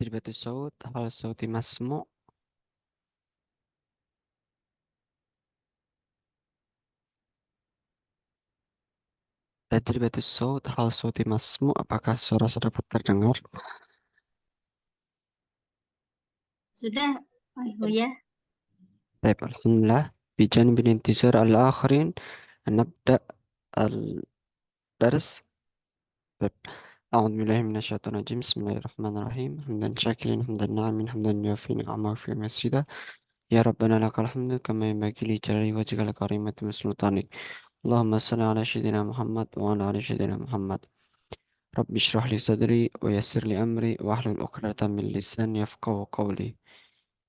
تجربة الصوت. هل الصوت مسموع؟ تجربة الصوت. هل صوتي مسموع? Apakah suara saya dapat terdengar? Sudah, oh ya, طيب الحمد لله. بجانب الانتظار الآخرين نبدأ الدرس. طيب أعوذ بالله من الشيطان الرجيم. بسم الله الرحمن الرحيم. حمدا شاكرا حمدا ناعما حمدا يوفي نعمه وفي مزيدا. يا ربنا لك الحمد كما ينبغي لجلال وجهك الكريم وسلطانك. اللهم صل على سيدنا محمد وعلى آل سيدنا محمد. رب اشرح لي صدري ويسر لي أمري واحلل عقدة من لساني يفقهوا قولي.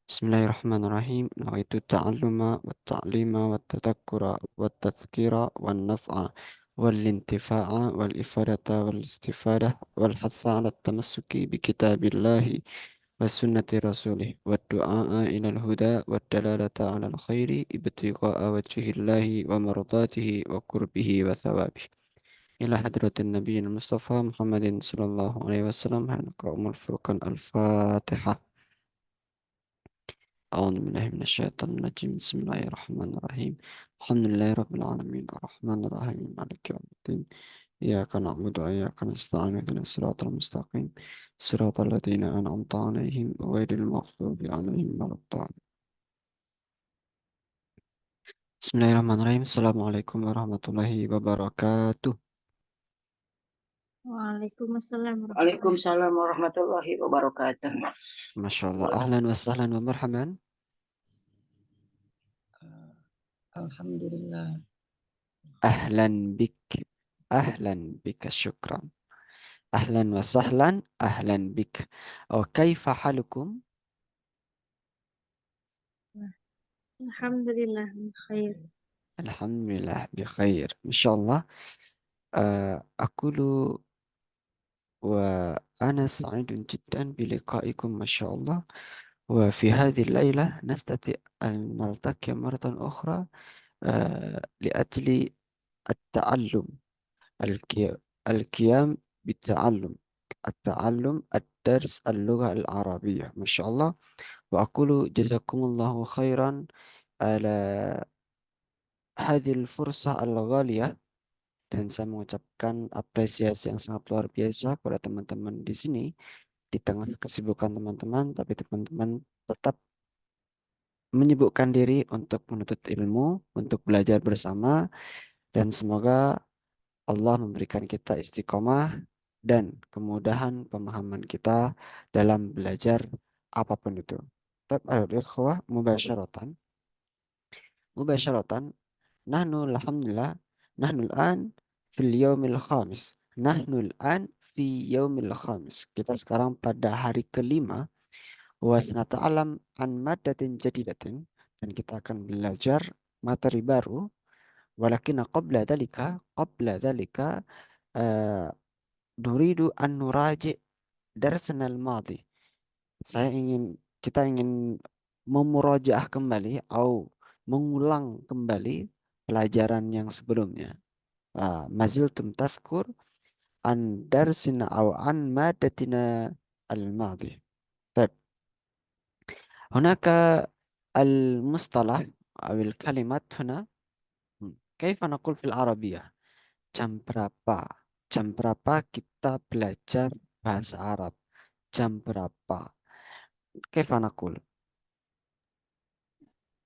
بسم الله الرحمن الرحيم. نويت التعلم والتعليم والتذكر والتذكير والنفع والانتفاع والإفادة والاستفادة والحث على التمسك بكتاب الله وسنة رسوله والدعاء إلى الهدى والدلالة على الخير ابتغاء وجه الله ومرضاته وقربه وثوابه. إلى حضرة النبي المصطفى محمد صلى الله عليه وسلم. نقرأ الفرقان الفاتحة. أعوذ بالله من الشيطان الرجيم. بسم الله الرحمن الرحيم. الحمد لله رب العالمين الرحمن الرحيم مالك يوم الدين. إياك نعبد وإياك نستعين اهدنا الصراط المستقيم صراط الذين أنعمت عليهم غير المغضوب عليهم ولا الضالين. بسم الله الرحمن الرحيم. السلام عليكم ورحمة الله وبركاته. Waalaikumsalam warahmatullahi Waalaikumsalam warahmatullahi wabarakatuh. ما شاء الله. أهلا وسهلا ومرحبا. Alhamdulillah. أهلا بك. أهلا بك. شكرا. أهلا وسهلا. أهلا بك. وكيف حالكم؟ Alhamdulillah, khair. الحمد لله بخير إن شاء الله. أقول وأنا سعيد جدا بلقائكم ما شاء الله. وفي هذه الليلة نستطيع أن نلتقي مرة أخرى لأجل التعلم. الكي- القيام بالتعلم. الدرس اللغة العربية ما شاء الله. وأقول جزاكم الله خيرا على هذه الفرصة الغالية. Dan saya mengucapkan apresiasi yang sangat luar biasa kepada teman-teman di sini. Di tengah kesibukan teman-teman, tapi teman-teman tetap menyibukkan diri untuk menuntut ilmu, untuk belajar bersama, dan semoga Allah memberikan kita istiqomah dan kemudahan pemahaman kita dalam belajar apapun itu. Tapi ayo ikhwah, mubasyaratan. Mubasyaratan. Nahnu alhamdulillah. Nahnu al-an fil yaumil khamis. Nahnu al-an fi yaumil khamis. Kita sekarang pada hari kelima. Wa sanata'alam an maddatin jadidatin. Dan kita akan belajar materi baru. Walakin qabla dalika eh, nuridu an nuraji darsana al-madi. Kita ingin memurajaah kembali atau mengulang kembali pelajaran yang sebelumnya. Maziltum tazkur an darsina aw an madatina al-madi. طيب هناك المصطلح أو الكلمات هنا. كيف نقول في العربية؟ Jam berapa? Jam berapa kita belajar bahasa Arab? Jam berapa? كيف نقول؟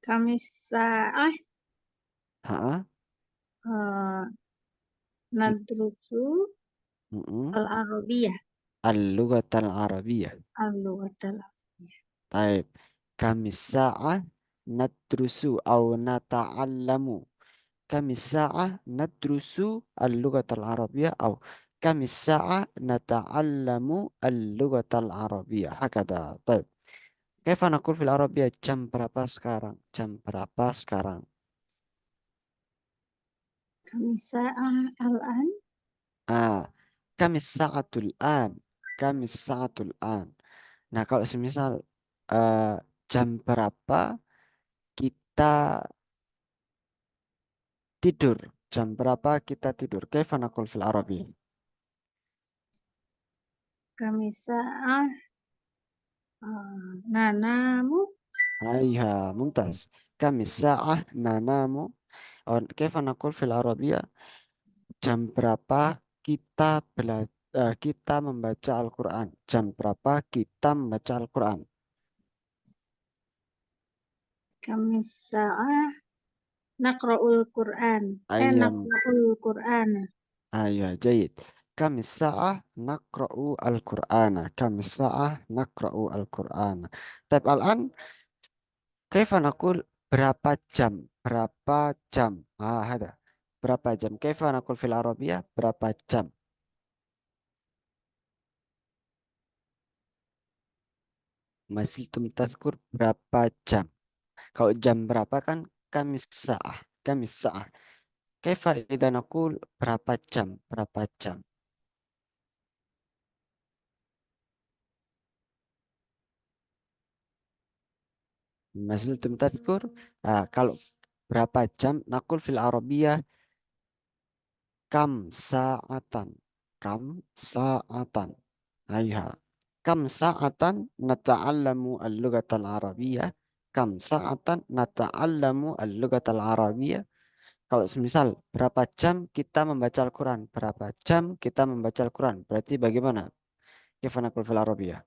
Kami sa'ah ها. uh, Ki- nadrusu mm-mm. al-arabiyah, اللغة العربية. al-lughatal. طيب كم الساعة ندرس أو نتعلم؟ كم الساعة ندرس اللغة العربية أو كم الساعة نتعلم اللغة العربية هكذا. طيب كيف نقول في العربية jam berapa sekarang? Jam berapa sekarang? Kami sa'ah al-an, Ah, kami saatul an. Kami saatul an. Nah, kalau semisal eh, jam berapa kita tidur? Jam berapa kita tidur? Kaifa naqul fil Arabi? kami sa'ah nanamu, أيها ممتاز. كم الساعة ننام؟ أو كيف نقول في العربية jam berapa kita kita membaca Al-Quran? Jam berapa kita membaca Al-Quran? kamisa'ah, naqra'ul Qur'an. Ayam, Naqra'ul Qur'an. ayah, jayid. Kami sa'ah nakra'u Al-Qur'ana. Kami sa'ah nakra'u Al-Qur'ana. Tapi al-an, kaifa naqul berapa jam? Berapa jam? Ada. Berapa jam? Kaifa naqul fil Arabiyah? Berapa jam? Masih tum tazkur berapa jam? Kalau jam berapa kan kami sa'ah. Kami sa'ah. Kaifa idza naqul berapa jam? Berapa jam? Masih tum tazkur. Kalau berapa jam? Naqul fil Arabiyah kam sa'atan. Kam sa'atan. Ayha. Kam sa'atan nata'allamu al-lughata al-arabiyyah. Kam sa'atan nata'allamu al-lughata al-arabiyyah. Kalau semisal berapa jam kita membaca Al-Quran? Berapa jam kita membaca Al-Quran? Berarti bagaimana? Kaifa naqul fil Arabiyyah?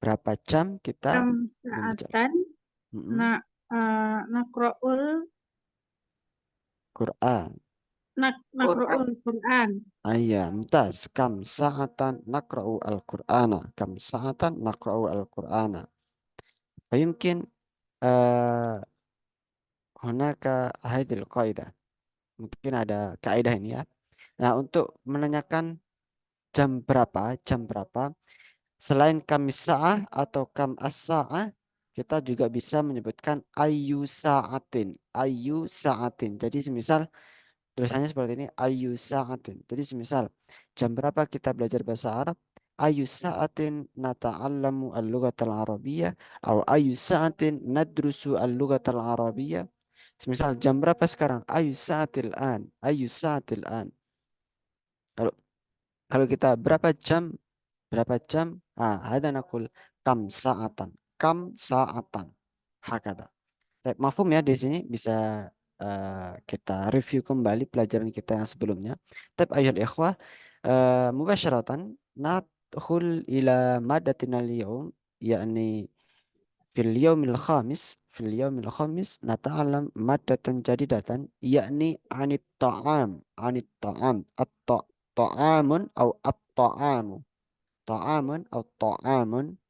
Berapa jam kita membaca Kamsa'atan, Mm-mm. na, naqra'ul, Quran? Quran. naqra'ul Qur'an. Ayah, mumtaz. Kam sa'atan naqra'u al-Qur'ana. Kam sa'atan naqra'u al-Qur'ana. Fayumkin hunaka hadil qaidah. Mungkin ada kaidah ini ya. Nah, untuk menanyakan jam berapa, selain kam sa'ah atau kam as-sa'ah, kita juga bisa menyebutkan ayu sa'atin. Jadi semisal tulisannya seperti ini, ayu sa'atin. Jadi semisal jam berapa kita belajar bahasa Arab? Ayu sa'atin nata'allamu al-lughatal arabiyyah atau ayu sa'atin nadrusu al-lughatal arabiyyah. Semisal jam berapa sekarang? Ayu sa'atil an. Ayu sa'atil an. Kalau kalau kita berapa jam? Ada nakul kam sa'atan. Kam sa'atan. Hakada. Baik, mafhum ya di sini bisa kita review kembali pelajaran kita yang sebelumnya. Tapi ayat ikhwah, mubasyaratan nadkhul ila madatina al-yawm, yakni fil yaumil khamis nata'alam madatan jadidatan, yakni anit ta'am, at-ta'amun atau at-ta'amu, ta'amun atau ta'amun.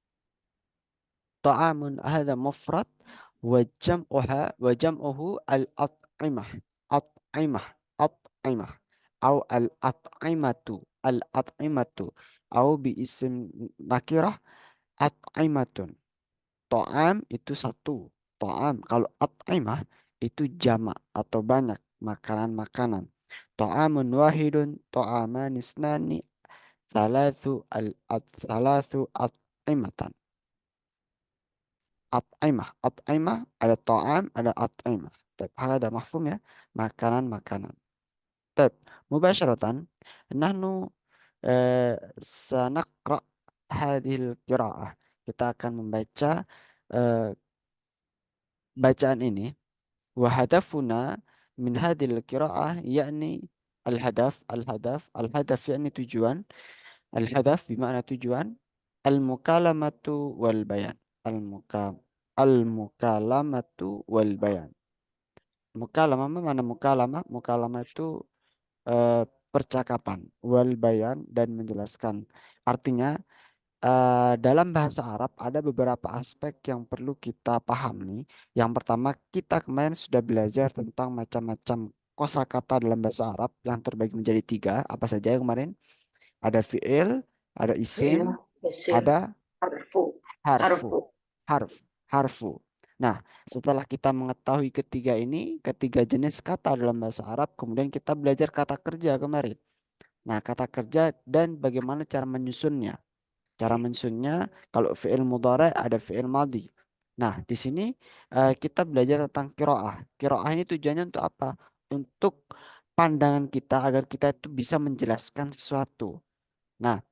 طعام هذا مفرد وجمعه الأطعمة أطعمة أطعمة أو الأطعمة أو باسم nakirah at'imatun. To'am itu satu. To'am. Kalau at'imah itu jamak atau banyak makanan-makanan. To'amun wahidun, to'aman isnani, thalathu at'imatan. At'imah, ada ta'am, ada at'imah. Tapi ada mahfum ya, makanan-makanan. Tapi mubasyaratan, nahnu sanaqra hadhil qira'ah. Kita akan membaca eh, bacaan ini. Wa hadafuna min hadhil qira'ah yakni al-hadaf yakni tujuan. Al-hadaf bermakna tujuan. Al-mukalamatu wal bayan. Al-mukam Al-mukalamatu wal bayan. Mukalamah apa mana mukalamah? Mukalamah itu eh, percakapan, wal bayan dan menjelaskan. Artinya dalam bahasa Arab ada beberapa aspek yang perlu kita pahami. Yang pertama, kita kemarin sudah belajar tentang macam-macam kosakata dalam bahasa Arab yang terbagi menjadi tiga. Apa saja yang kemarin? Ada fiil, ada Fi'il, isim, isim, ada harfu, harfu. harfu. Harf, harfu. Nah, setelah kita mengetahui ketiga jenis kata dalam bahasa Arab, kemudian kita belajar kata kerja kemarin. Nah, kata kerja dan bagaimana cara menyusunnya. Cara menyusunnya, kalau fi'il mudhari ada fi'il madhi. Nah, di sini kita belajar tentang kiroah. Kiroah ini tujuannya untuk apa? Untuk pandangan kita agar kita itu bisa menjelaskan sesuatu. Nah,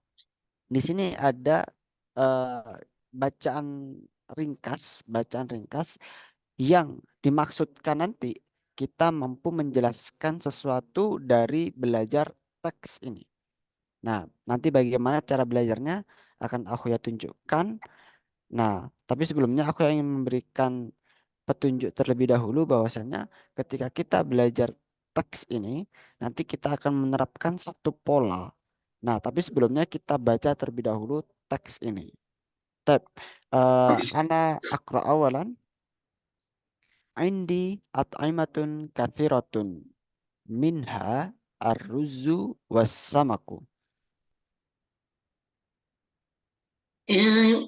di sini ada bacaan ringkas yang dimaksudkan nanti kita mampu menjelaskan sesuatu dari belajar teks ini. Nah, nanti bagaimana cara belajarnya akan aku ya tunjukkan. Nah, tapi sebelumnya aku ingin memberikan petunjuk terlebih dahulu bahwasanya ketika kita belajar teks ini, nanti kita akan menerapkan satu pola. Nah, tapi sebelumnya kita baca terlebih dahulu teks ini. Tab, ana akra awalan, indi at'imatun kathiratun minha ar-ruzu was-samaku. Ini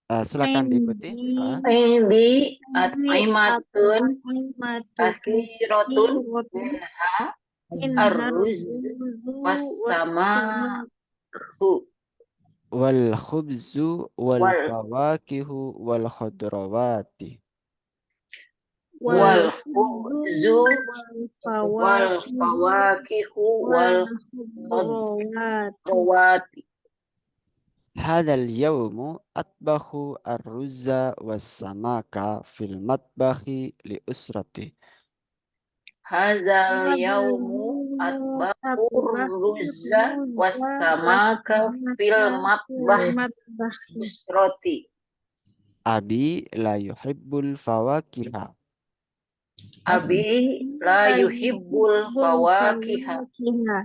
Silakan diikuti. Indi Indi at'imatun at'imatu kasirotun katsirotun minha minha arruz ruzu wassamaku Wal khubzu wal wal fawakihu wal khudrawati. wal wal khubzu khubzu wal wal fawakihu fawakihu wal wal khudrawati. khudrawati. هذا اليوم أطبخ الرز والسمك في المطبخ لأسرتي. Hazal Hadal yaumu yawmu atbaqur atbaqu ruzza ruzza wassamaka fil wassamaka fil matbah matbahi. usroti. أبي لا يحب الفواكه Abi la La yuhibbul yuhibbul fawakiha fawakiha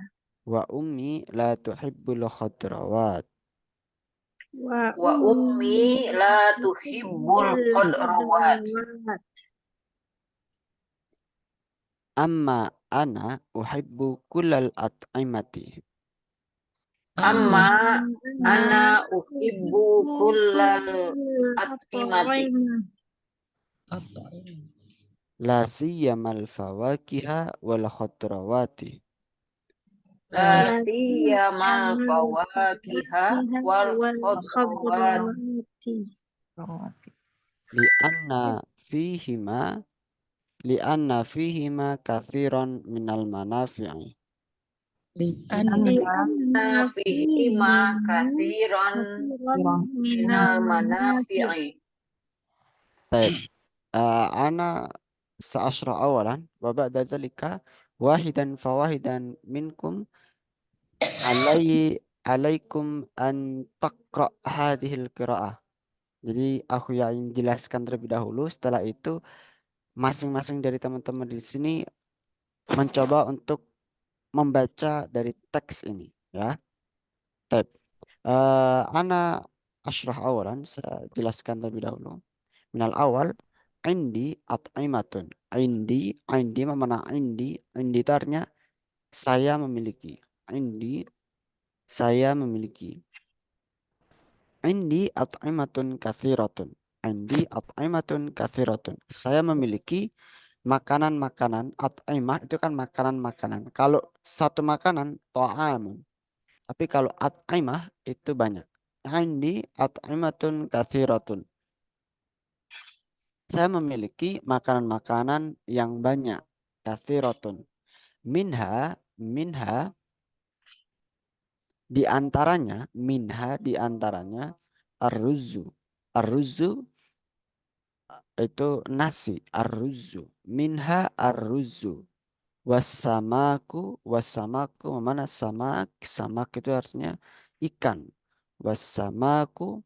وأمي لا تحب الخضروات. wa wa ummi ummi la la tuhibbul tuhibbul khadrawat. khudrawat. أما أنا أحب كل الأطعمة. Amma Ana ana uhibbu kullal at'imati at'imah لا سيما الفواكه والخضروات. la la siyamal siyamal fawakiha fawakiha wal wal khadrawat. khudrawati. لأن فيهما لأن فيهما كثيرا من المنافع. Li'anna Fihima fihima kathiran kathiran minal minal manafi'. manafi'i. طيب أنا سأشرح أولا وبعد ذلك واحدا فواحدا منكم عليكم أن تقرأ هذه القراءة. Jadi aku yang jelaskan terlebih dahulu. Setelah itu masing-masing dari teman-teman di sini mencoba untuk membaca dari teks ini, ya. Baik. Ana asyrah awalan, saya jelaskan terlebih dahulu. Minal awal, indi at'imatun. Indi mana indi itu artinya saya memiliki. Indi, saya memiliki. Indi at'imatun kathiratun. Indi at'imatun kathiratun. Saya memiliki makanan-makanan. At'imah itu kan makanan-makanan. Kalau satu makanan, ta'amun. Tapi kalau at'imah itu banyak. Indi at'imatun kathiratun. Saya memiliki makanan-makanan yang banyak. Kathiratun. Minha di antaranya arruzu. Arruzu itu nasi, arruzu. Minha arruzu. Wasamaku mana samak itu artinya ikan. Wasamaku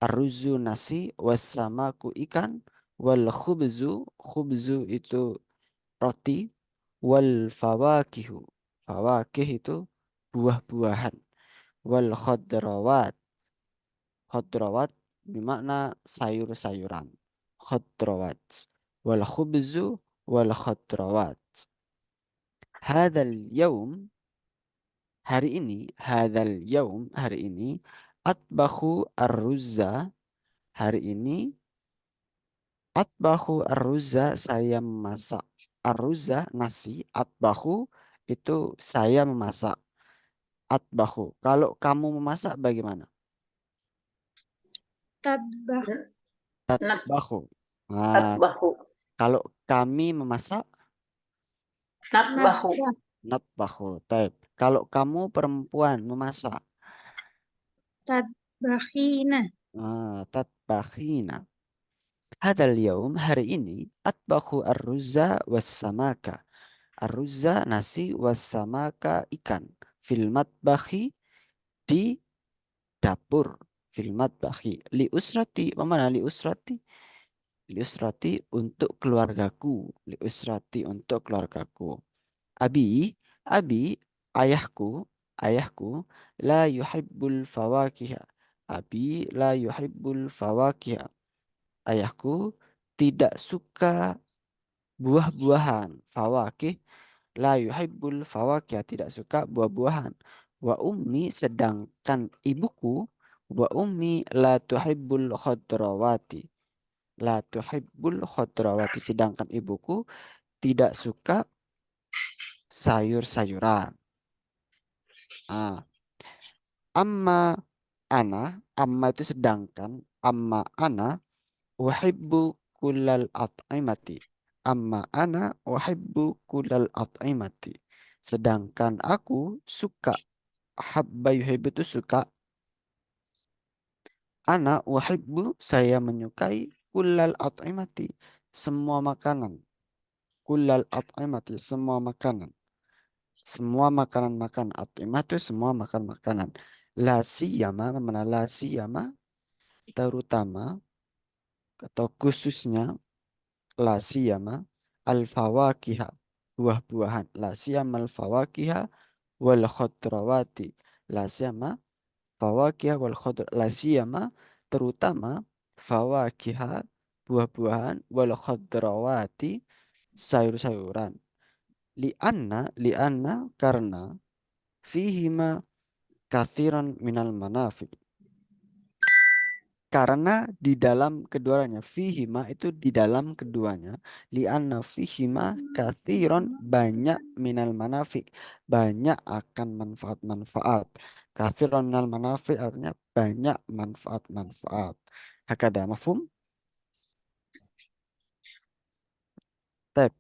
arruzu nasi, wasamaku ikan, wal khubzu itu roti, wal fawakih itu buah-buahan, wal khadrawat bermakna sayur-sayuran, khadrawat, wal khubzu wal khadrawat. Hadzal yaum hari ini atbahu ar-ruzza hari ini atbahu ar-ruzza saya memasak. Ar-ruzza nasi, atbahu itu saya memasak. Atbahu. Kalau kamu memasak bagaimana? Tadbah Tatbahu. Nah, Natbahu. kalau kami memasak, Natbahu. nadbah natbahu. Taib. Kalau kamu perempuan memasak, tad Tatbakhina. Tatbakhina. Hadal yaum, hari ini, atbakhu ar-ruzza was-samaka. Ar-ruzza nasi was-samaka ikan. Fil matbakhi di dapur. Fil matbakhi. Li usrati, mana li usrati? Li usrati untuk keluargaku. Li usrati untuk keluargaku. Abi, abi, ayahku, ayahku, la yuhibbul fawakiha. Abi la yuhibbul fawakiha. Ayahku tidak suka buah-buahan. Fawakih la yuhibbul fawakih, tidak suka buah-buahan. Wa ummi, sedangkan ibuku, wa ummi la tuhibbul khadrawati. La tuhibbul khadrawati, sedangkan ibuku tidak suka sayur-sayuran. Ah, amma ana, amma itu sedangkan, amma ana uhibbu kullal at'imati. Amma ana uhibbu kullal at'imati. Sedangkan aku suka, habba yuhibbu itu suka, ana uhibbu, saya menyukai kullal at'imati, semua makanan. Kullal at'imati, semua makanan. Semua makanan-makanan. At'imah itu semua makan makanan. La siyama, mana la siyama, terutama atau khususnya la siyama al-fawakiha, buah-buahan. La siyama al-fawakiha wal khadrawati. La siyama fawakiha wal khadr. La siyama terutama fawakiha, buah-buahan, wal khadrawati, sayur-sayuran. Lianna karena fihima kathiran minal manafi. Karena di dalam keduanya, fihima itu di dalam keduanya, lianna fihima kathiron, banyak minal manafi, banyak akan manfaat-manfaat. Kathiron minal manafi artinya banyak manfaat-manfaat. Hakada mafhum? Tep.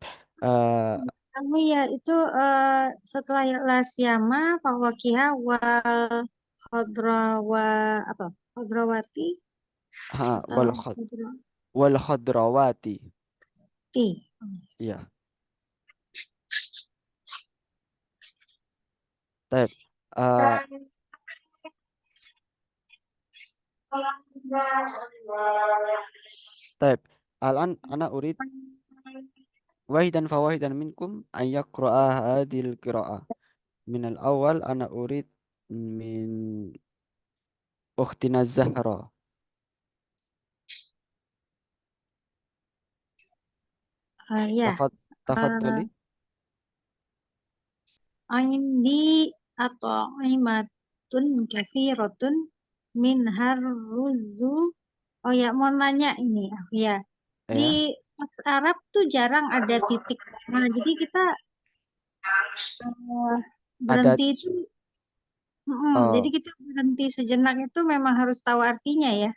Kamu ya itu setelah lasyama fawakiha wal khodrawa apa khodrawati atau Wal wal khadrawati. khodrawati. Ya. Tep. Tep. Al-an ana urid wahidan fawahidan minkum an yaqra'a hadil qira'ah. Min al-awwal ana urid min ukhtina Zahra. Ya, Tafad Tafadhali. indi atau imatun kathiratun min harruzu. Oh ya, mau nanya ini aku ya. Di Ya, teks Arab tuh jarang ada titik. Nah, jadi kita ada berhenti itu, jadi oh kita berhenti sejenak itu memang harus tahu artinya ya.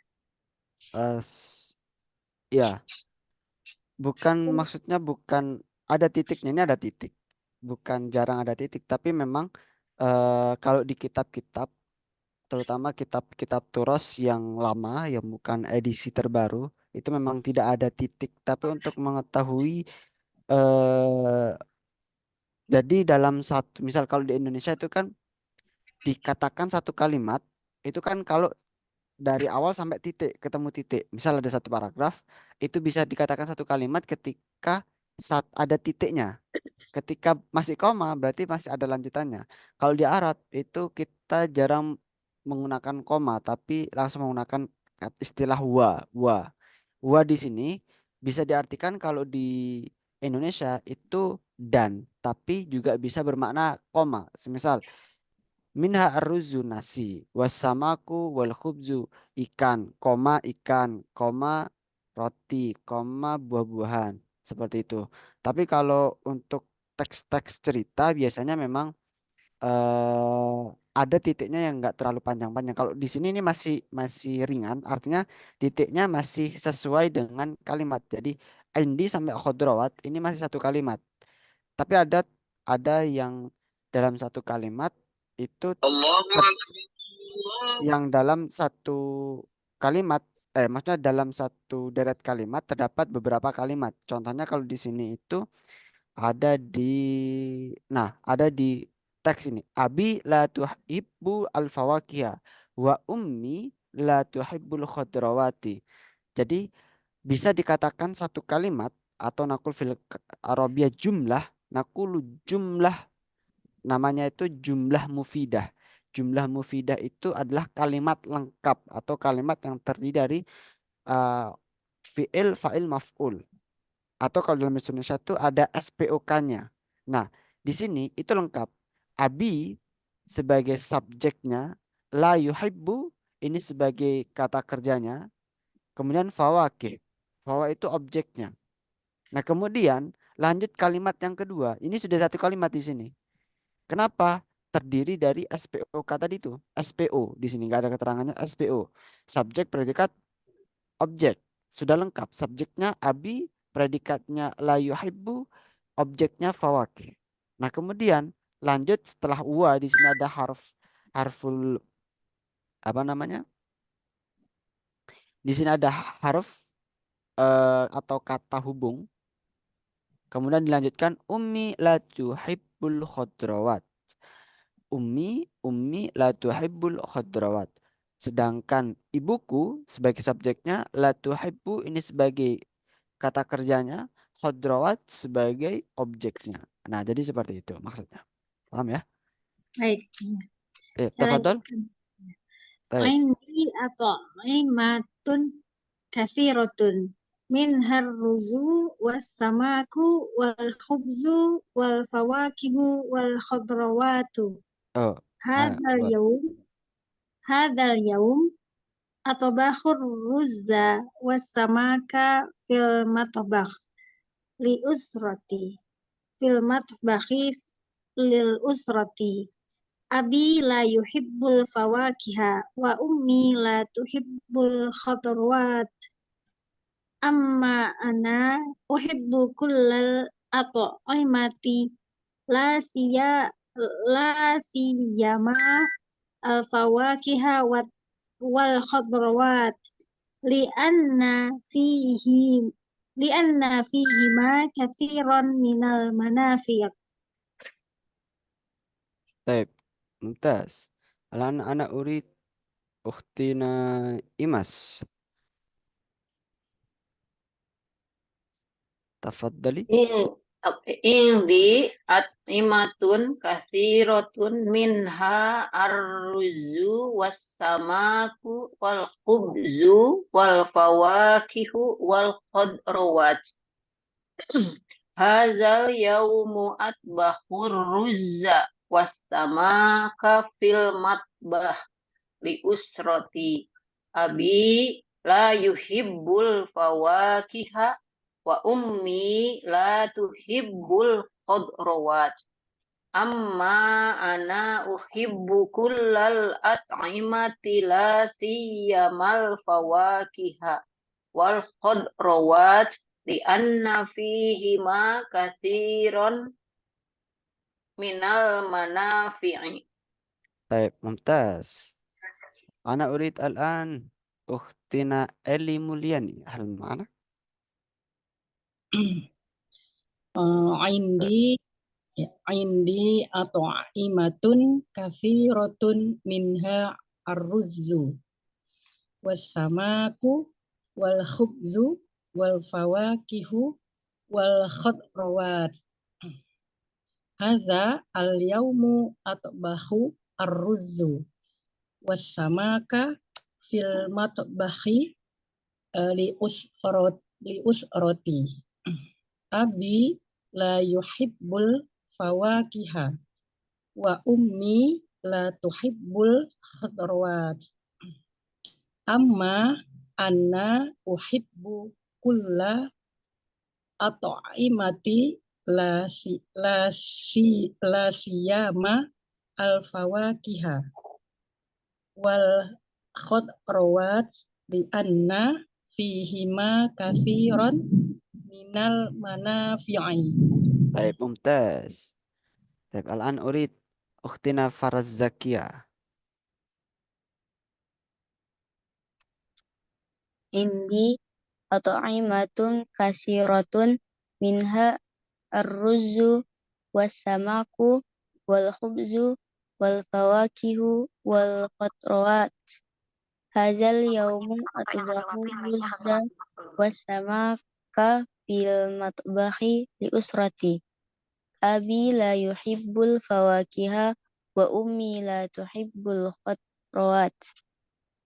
ya, bukan maksudnya bukan ada titiknya, ini ada titik. Bukan jarang ada titik, tapi memang kalau di kitab-kitab, terutama kitab-kitab turos yang lama, yang bukan edisi terbaru, itu memang tidak ada titik. Tapi untuk mengetahui, eh jadi dalam satu, misal kalau di Indonesia itu kan dikatakan satu kalimat, itu kan kalau dari awal sampai titik, ketemu titik. Misal ada satu paragraf, itu bisa dikatakan satu kalimat ketika saat ada titiknya. Ketika masih koma, berarti masih ada lanjutannya. Kalau di Arab itu kita jarang menggunakan koma, tapi langsung menggunakan istilah wa. Wa. Wa di sini bisa diartikan kalau di Indonesia itu dan, tapi juga bisa bermakna koma. Semisal, minha arruzu nasi, wasamaku wal khubzu, ikan, roti, buah-buahan. Seperti itu. Tapi kalau untuk teks-teks cerita biasanya memang ada titiknya yang nggak terlalu panjang-panjang. Kalau di sini ini masih masih ringan, artinya titiknya masih sesuai dengan kalimat. Jadi Indi sampai khodrawat ini masih satu kalimat. Tapi ada yang dalam satu kalimat itu Allahu ter- Akbar. yang dalam satu kalimat, maksudnya dalam satu deret kalimat terdapat beberapa kalimat. Contohnya kalau di sini itu ada di, nah ada di teks ini. Abi la tuhibbu al-fawakiha wa ummi la tuhibbul khadrawati. Jadi bisa dikatakan satu kalimat atau nakul fil Arabia jumlah, nakulu jumlah, namanya itu jumlah mufidah. Jumlah mufidah itu adalah kalimat lengkap atau kalimat yang terdiri dari uh, fi'il, fa'il, maf'ul. Atau kalau dalam bahasa Indonesia itu ada SPOK-nya. Nah, di sini itu lengkap. Abi sebagai subjeknya, la yuhibbu ini sebagai kata kerjanya, kemudian fawakih. Fawa itu objeknya. Nah, kemudian lanjut kalimat yang kedua. Ini sudah satu kalimat di sini. Kenapa? Terdiri dari SPOK tadi itu. SPO. Di sini nggak ada keterangannya SPO. Subjek, predikat, objek. Sudah lengkap. Subjeknya abi, predikatnya la yuhibbu, objeknya fawakih. Nah, kemudian lanjut setelah wa di sini ada harful apa namanya? Di sini ada harf atau kata hubung. Kemudian dilanjutkan ummi la tuhibbul khadrawat. Ummi la tuhibbul khadrawat. Sedangkan ibuku sebagai subjeknya, la tuhibbu ini sebagai kata kerjanya, khadrawat sebagai objeknya. Nah, jadi seperti itu maksudnya. Paham ya? Baik. Saya Tafadhol. lanjutkan. Baik. Indi atau imatun kathiratun min harruzu was samaku wal khubzu wal fawakihu wal khadrawatu. Oh, Hadal buat. yaum hadal yaum atobakhur ruzza was samaka fil matbakh li usrati fil matbakhi lil usrati. Abi la yuhibbul fawakiha wa ummi la tuhibbul khadarwat. Amma ana uhibbu kullal at'imati la siya la siyama al fawakiha wal khadrawat li'anna fihi li'anna fihi ma kathiran minal manafi'. Baik. Mumtaz. Alana ana urid ukhtina Imas. Tafaddali. Indi at'imatun kathiratun minha arruzu wassamaku wal khubzu wal fawakihu wal khadrawat. Hazal yaumu atbahur ruzza wassamaka fil matbah li usrati. Abi la yuhibbul fawakiha wa ummi la tuhibbul khadrawat. Amma ana uhibbu kullal at'imati la siyamal fawakiha wal khadrawat li anna fihi ma katsiran minal manafi'i. Baik, mumtaz. Ana urid al-an ukhtina Eli Mulyani. Hal mana? Indi atau imatun kathiratun minha arruzu wassamaku wal khubzu wal fawakihu wal khadrawat. Hadza al yaumu atbahu arruzu wassamaka fil matbahi li usroti. Abi la yuhibbul fawakiha wa ummi la tuhibbul khadrawat. Amma anna uhibbu kulla at'imati la siyama al fawakiha wal khadrawat li anna fihima kasiron minal manafi'i. Baik, mumtaz. Baik, al-an urid ukhtina Faraz Zakia. indi at'imatun kasiratun minha ar-ruzzu was-samaku wal khubzu wal fawakihu wal qatrawat. Hazal yaumu atbahu ruzza was-samaka fil matbahi li usrati. Abi la yuhibbul fawakiha wa ummi la tuhibbul qatrawat.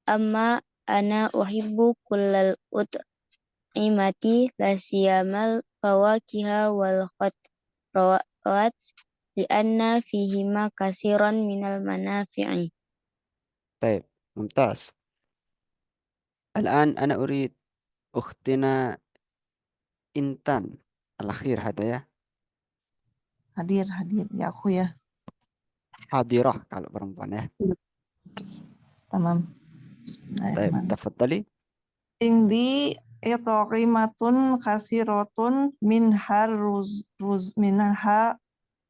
Amma ana uhibbu kullal ut'imati la siyamal fawakiha wal qatrawat li'anna fihima kasiran minal manafi'i. طيب ممتاز. الآن أنا أريد أختنا إنتان الأخير هذا ya. Hadir, hadir. Ya aku ya. Hadirah kalau perempuan ya. Tamam. طيب Bismillahirrahmanirrahim. تفضلي. Indi it'imatun kasiratun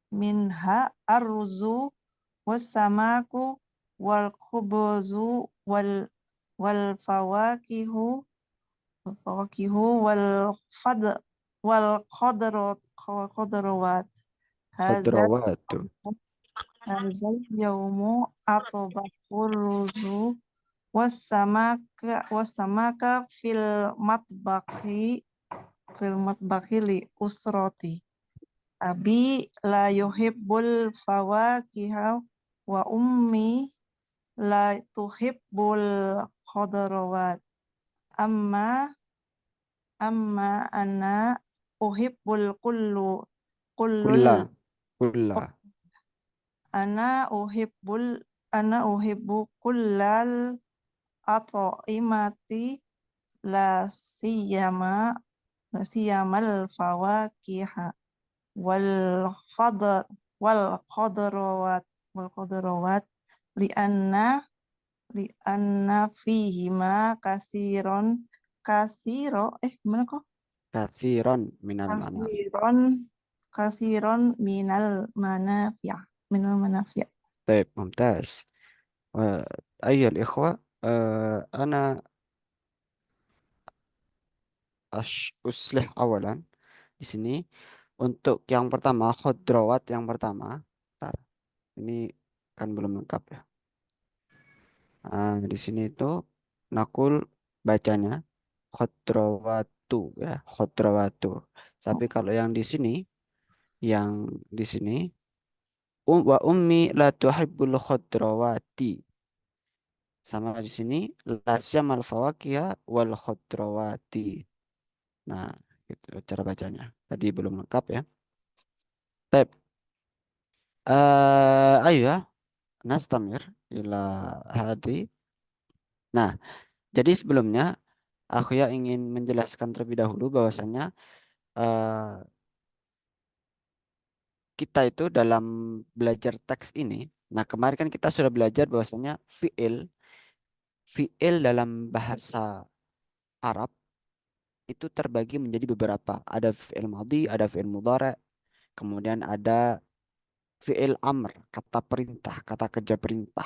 minha arruzu wassamaku wal khubzu wal fawakihu wal khadrawat. Hazal خضروات. hazal yaumu atbakhur ruzu wassamaka fil matbakhi li usroti. Abi la yuhibbul fawakiha wa ummi la tuhibbul khadarawat. Amma ana uhibbul kullul كلها كلها. ana uhibbu kullal at'imati la siyamal fawakiha wal fadl wal khadrawat li'anna fihima gimana kok كثيرا من المنافع. kasiron minal manafi'. طيب ممتاز. أيها الإخوة، أنا أصلح أولا di sini untuk yang pertama khodrawat yang pertama. Bentar, ini kan belum lengkap ya. Di sini itu nakul bacanya khodrawatu ya, khodrawatu. Tapi kalau yang di sini wa ummi la tuhibbul khadrawati. Sama di sini la syamal fawakiha wal khadrawati. Nah, itu cara bacanya. Tadi belum lengkap ya. Tep. Ayo ya, nastamir ila hadi. Nah, jadi sebelumnya aku ya ingin menjelaskan terlebih dahulu bahwasanya eh, kita itu dalam belajar teks ini, nah kemarin kan kita sudah belajar bahwasanya fiil dalam bahasa Arab itu terbagi menjadi beberapa. Ada fiil madhi, ada fiil mudhari, kemudian ada fiil amr, kata perintah, kata kerja perintah.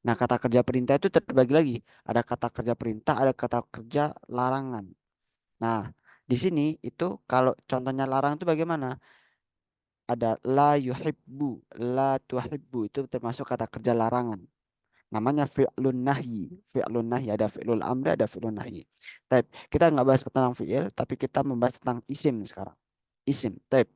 Nah, kata kerja perintah itu terbagi lagi. Ada kata kerja perintah, ada kata kerja larangan. Nah, di sini itu kalau contohnya larang itu bagaimana? Ada la yuhibbu, la tuhibbu itu termasuk kata kerja larangan. Namanya fi'lun nahyi. Fi'lun nahyi ada fi'lul amri, ada fi'lun nahyi. Taib. Kita nggak bahas tentang fi'il, tapi kita membahas tentang isim sekarang. Isim. Taib.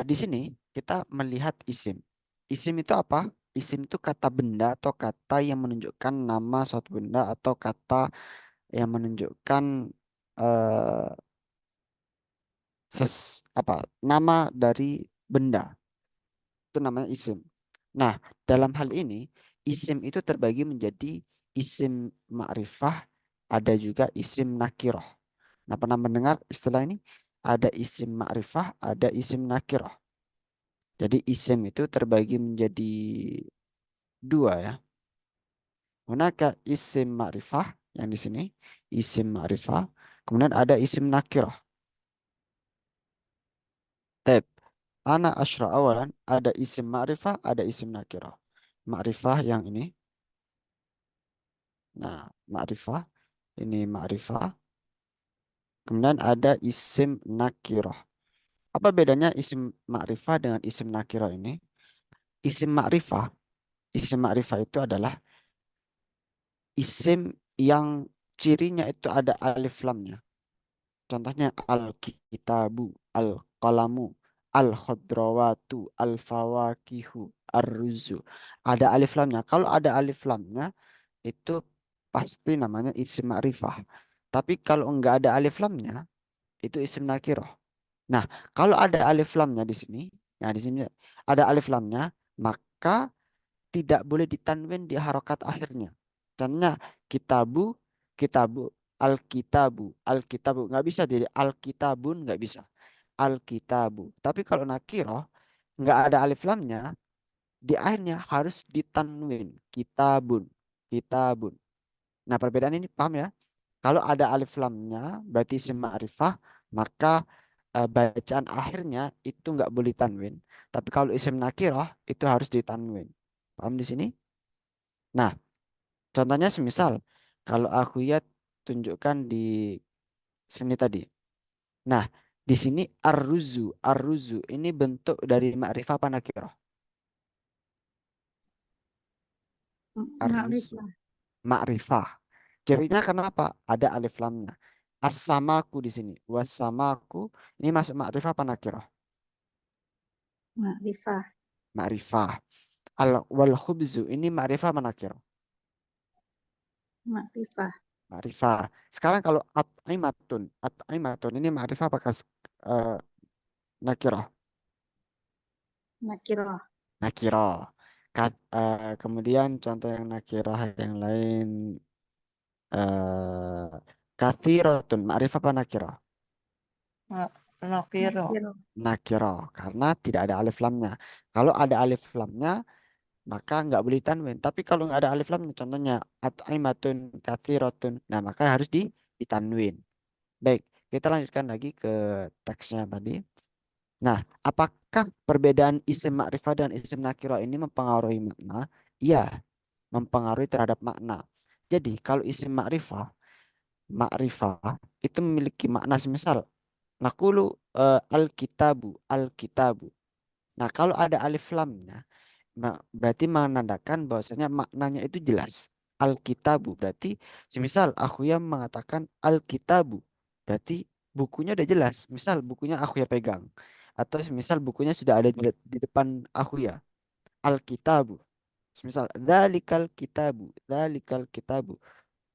Di sini kita melihat isim. Isim itu apa? Isim itu kata benda atau kata yang menunjukkan nama suatu benda atau kata yang menunjukkan eh, nama dari benda. Itu namanya isim. Nah, dalam hal ini isim itu terbagi menjadi isim ma'rifah, ada juga isim nakiroh. Nah, pernah mendengar istilah ini? Ada isim ma'rifah, ada isim nakiroh. Jadi isim itu terbagi menjadi dua ya. Manakah isim ma'rifah yang di sini, isim ma'rifah, kemudian ada isim nakirah. Tab. Ana asyra awalan ada isim ma'rifah, ada isim nakirah. Ma'rifah yang ini. Nah, ma'rifah Ini ma'rifah. Kemudian ada isim nakirah. Apa bedanya isim ma'rifah dengan isim nakirah ini? Isim ma'rifah, isim ma'rifah itu adalah isim yang cirinya itu ada alif lamnya. Contohnya al-kitabu, al-qalamu, al-khadrawatu, al-fawakihu, ar-ruzu. Ada alif lamnya. Kalau ada alif lamnya itu pasti namanya isim ma'rifah. Tapi kalau enggak ada alif lamnya itu isim nakirah. Nah, kalau ada alif lamnya di sini, nah di sini ada alif lamnya, maka tidak boleh ditanwin di harokat akhirnya. Contohnya kitabu, kitabu, alkitabu, nggak bisa jadi alkitabun, nggak bisa. Alkitabu. Tapi kalau nakiroh nggak ada alif lamnya, di akhirnya harus ditanwin. Kitabun, kitabun. Nah, perbedaan ini paham ya? Kalau ada alif lamnya, berarti isim ma'rifah, maka bacaan akhirnya itu nggak boleh tanwin. Tapi kalau isim nakirah itu harus ditanwin. Paham di sini? Nah, contohnya semisal kalau aku ya tunjukkan di sini tadi. Nah, di sini arruzu, arruzu ini bentuk dari ma'rifah apa nakirah? Arruzu, Ma'rifah. ma'rifah. Cirinya kenapa? Ada alif lamnya. As-samaku di sini. Was-samaku ini masuk ma'rifah apa nakirah? Ma'rifah. Ma'rifah. Wal khubzu ini ma'rifah apa nakirah? Ma'rifah. Ma'rifah. Sekarang kalau at'imatun ini ma'rifah apakah eh, nakirah? Nakirah. Nakirah. Kemudian contoh yang nakirah yang lain eh kathiratun ma'rifah apa nakirah? Nakiro. Nakirah. Nakirah karena tidak ada alif lamnya. Kalau ada alif lamnya maka nggak boleh tanwin. Tapi kalau nggak ada alif lamnya contohnya at'imatun kathiratun. Nah, maka harus ditanwin. Baik, kita lanjutkan lagi ke teksnya tadi. Nah, apakah perbedaan isim ma'rifah dan isim nakirah ini mempengaruhi makna? Iya, mempengaruhi terhadap makna. Jadi, kalau isim ma'rifah, ma'rifah itu memiliki makna semisal nakulu al-kitabu, al-kitabu. Nah, kalau ada alif lamnya, berarti menandakan bahwasanya maknanya itu jelas. Alkitabu berarti semisal aku yang mengatakan Alkitabu berarti bukunya udah jelas. Misal bukunya aku ya pegang atau semisal bukunya sudah ada di depan aku ya. Alkitabu. Semisal dzalikal kitabu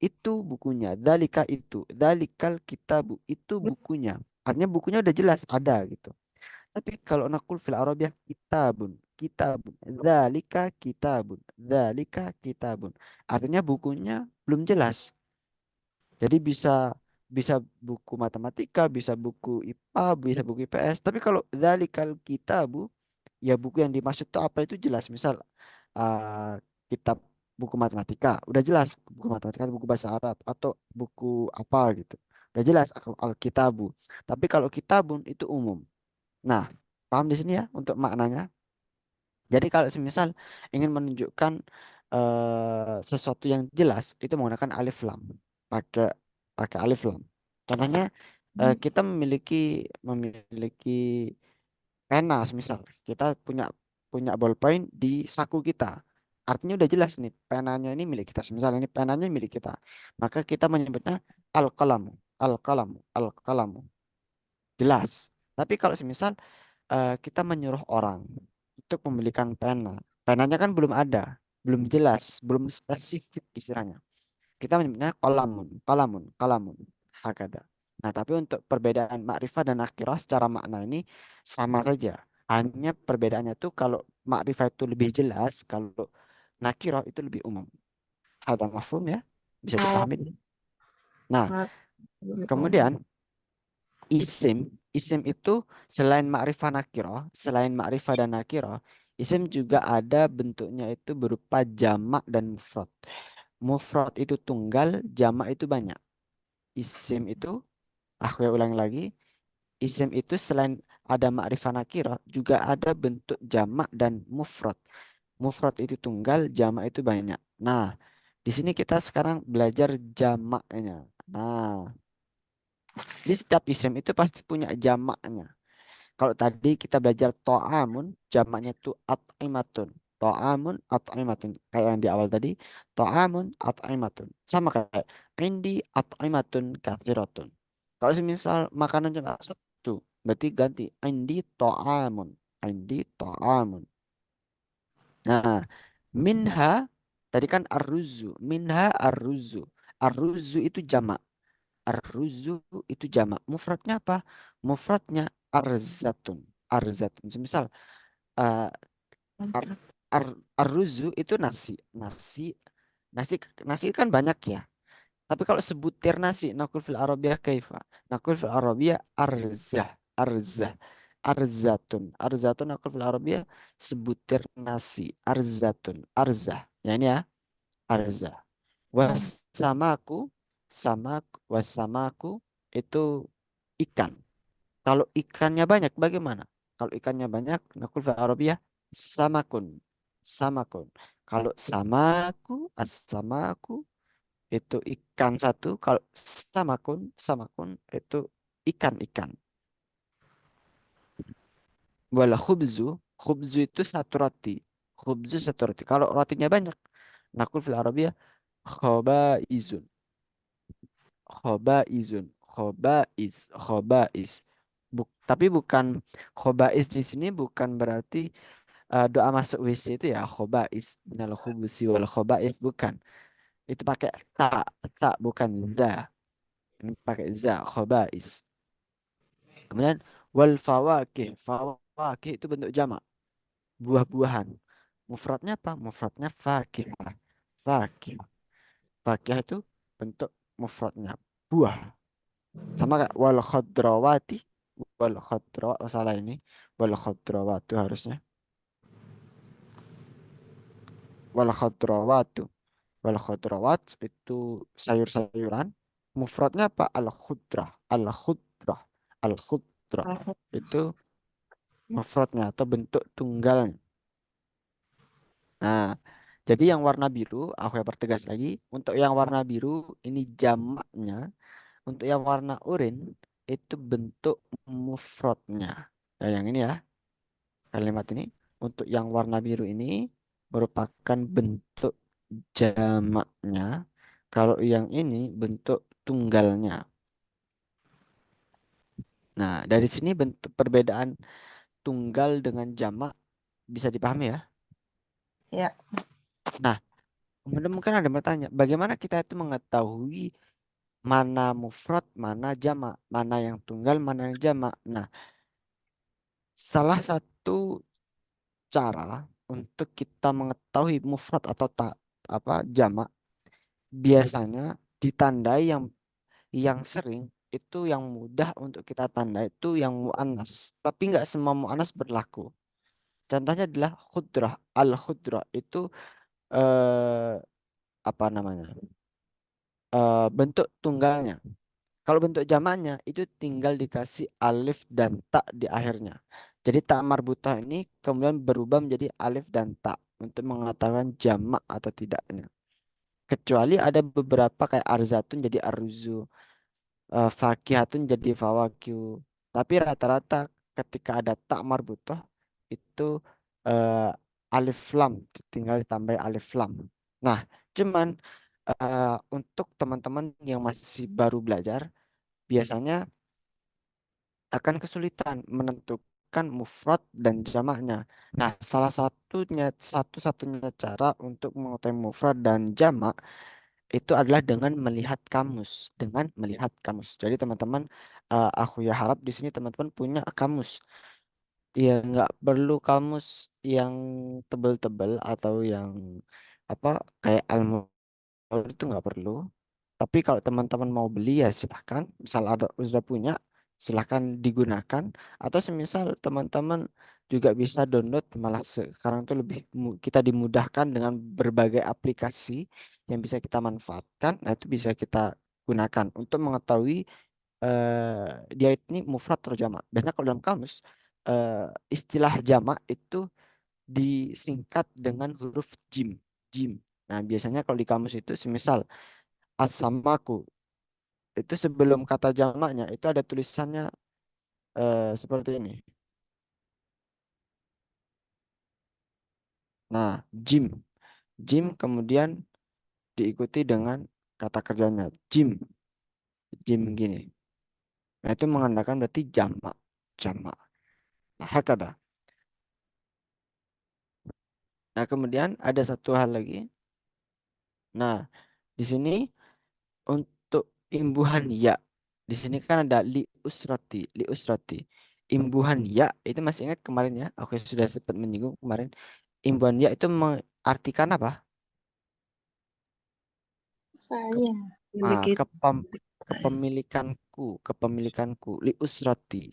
itu bukunya. Dzalikal kitabu itu bukunya. Artinya bukunya udah jelas ada gitu. Tapi kalau nakul fil Arabiyah kitabun, kitabun, dzalika kitabun. Artinya bukunya belum jelas. Jadi bisa bisa buku matematika, bisa buku IPA, bisa buku IPS. Tapi kalau dzalikal kitabu, ya buku yang dimaksud itu apa itu jelas. Misal kitab buku matematika, udah jelas buku matematika, buku bahasa Arab atau buku apa gitu. Udah jelas al-kitabu. Tapi kalau kitabun itu umum. Nah, paham di sini ya untuk maknanya. Jadi kalau semisal ingin menunjukkan sesuatu yang jelas itu menggunakan alif lam, pakai pakai alif lam. Contohnya kita memiliki pena, semisal kita punya punya ballpoint di saku kita. Artinya udah jelas nih penanya ini milik kita. Semisal ini penanya milik kita, maka kita menyebutnya al-qalamu, al-qalamu, al-qalamu. Jelas. Tapi kalau semisal kita menyuruh orang untuk memilikan pena. Penanya kan belum ada, belum jelas, belum spesifik istilahnya. Kita menyebutnya kolamun, kalamun, kalamun, hakada. Nah, tapi untuk perbedaan makrifah dan nakirah secara makna ini sama saja. Hanya perbedaannya tuh kalau makrifah itu lebih jelas, kalau nakirah itu lebih umum. Ada mafhum ya? Bisa dipahami? Nah, kemudian isim itu selain ma'rifah nakirah, selain ma'rifah dan nakirah, isim juga ada bentuknya itu berupa jamak dan mufrad. Mufrad itu tunggal, jamak itu banyak. Isim itu, aku ya ulang lagi, isim itu selain ada ma'rifah nakirah, juga ada bentuk jamak dan mufrad. Mufrad itu tunggal, jamak itu banyak. Nah, Di sini kita sekarang belajar jamaknya. Nah, di setiap isim itu pasti punya jamaknya. Kalau tadi kita belajar to'amun, jamaknya itu at'imatun. To'amun at'imatun. Kayak yang di awal tadi, to'amun at'imatun. Sama kayak indi at'imatun kathiratun. Kalau misal makanan cuma satu, berarti ganti indi to'amun. Indi to'amun. Nah, minha, tadi kan arruzu. Minha arruzu. Arruzu itu jamak. Arruzu itu jamak. Mufradnya apa? Mufradnya arzatun. Arzatun. Misal uh, ar, arruzu itu nasi. Nasi nasi kan banyak ya. Tapi kalau sebutir nasi, nakul fil arabiyah kaifa? Nakul fil arabiyah arzah. Arzah. Arzatun. Arzatun nakul fil arabiyah sebutir nasi. Arzatun. Arzah. Ya ini ya. Arzah. Wasamaku, wasamaku itu ikan. Kalau ikannya banyak, bagaimana? Kalau ikannya banyak, nakul fil Arabiyah samakun, samakun. Kalau samaku, as-samaku itu ikan satu. Kalau samakun, samakun itu ikan-ikan. Wala khubzu, khubzu itu satu roti. Khubzu satu roti. Kalau rotinya banyak, nakul fil Arabiyah khobaizun. Khobaizun, khobais. Tapi bukan khobais di sini bukan berarti doa masuk WC itu ya khobais minal khubusi wal khobais bukan. Itu pakai ta, ta bukan za. Ini pakai za, khobais. Kemudian wal fawakih, fawakih itu bentuk jamak, buah-buahan. Mufradnya apa? Mufradnya fakih. Fakih. Fakih itu bentuk mufradnya buah. Sama kayak wal khadrawati, wal khadra, oh, salah ini. Wal khadrawatu harusnya. Wal khadrawatu. Wal khadrawat itu sayur-sayuran. Mufradnya apa? Al khudrah. Al khudrah. Al khudrah. Itu mufradnya atau bentuk tunggalnya. Nah, jadi yang warna biru, aku yang pertegas lagi. Untuk yang warna biru ini jamaknya. Untuk yang warna oranye itu bentuk mufradnya. Ya, yang ini ya. Kalimat ini untuk yang warna biru ini merupakan bentuk jamaknya. Kalau yang ini bentuk tunggalnya. Nah, dari sini bentuk perbedaan tunggal dengan jamak bisa dipahami ya. Ya. Nah, kemudian mungkin ada yang bertanya, bagaimana kita itu mengetahui mana mufrad, mana jamak, mana yang tunggal, mana yang jamak. Nah, salah satu cara untuk kita mengetahui mufrad atau tak apa jamak biasanya ditandai yang sering itu yang mudah untuk kita tandai itu yang mu'annas. Tapi nggak semua mu'annas berlaku. Contohnya adalah khudrah. Al khudrah itu eh, apa namanya? Bentuk tunggalnya. Kalau bentuk jamaknya itu tinggal dikasih alif dan tak di akhirnya. Jadi tak marbutah ini kemudian berubah menjadi alif dan tak untuk mengatakan jamak atau tidaknya. Kecuali ada beberapa kayak arzatun jadi arzu, fakihatun jadi fawakih. Tapi rata-rata ketika ada tak marbutah itu eh, alif lam tinggal ditambah alif lam. Nah, cuman untuk teman-teman yang masih baru belajar biasanya akan kesulitan menentukan mufrad dan jamaknya. Nah, salah satu-satunya cara untuk mengetahui mufrad dan jamak itu adalah dengan melihat kamus, dengan melihat kamus. Jadi teman-teman, aku ya harap di sini teman-teman punya kamus. Ya nggak perlu kamus yang tebel-tebel atau yang apa kayak kalau itu nggak perlu. Tapi kalau teman-teman mau beli ya silahkan. Misal ada sudah punya, silahkan digunakan. Atau semisal teman-teman juga bisa download. Malah sekarang tuh lebih kita dimudahkan dengan berbagai aplikasi yang bisa kita manfaatkan. Nah itu bisa kita gunakan untuk mengetahui dia ini mufrad atau jamak. Biasanya kalau dalam kamus istilah jamak itu disingkat dengan huruf jim. Jim. Nah, biasanya kalau di kamus itu semisal asamaku itu sebelum kata jamaknya itu ada tulisannya seperti ini. Nah, jim. Jim kemudian diikuti dengan kata kerjanya jim. Jim gini. Nah, itu mengandalkan berarti jamak. Jamak. Nah, hakada. Nah, kemudian ada satu hal lagi. Nah, di sini untuk imbuhan ya. Di sini kan ada li usrati, li usrati. Imbuhan ya itu masih ingat kemarin ya? Aku sudah sempat menyinggung kemarin. Imbuhan ya itu mengartikan apa? Ke- Saya ah, memiliki kepemilikanku, kepemilikanku. Li usrati.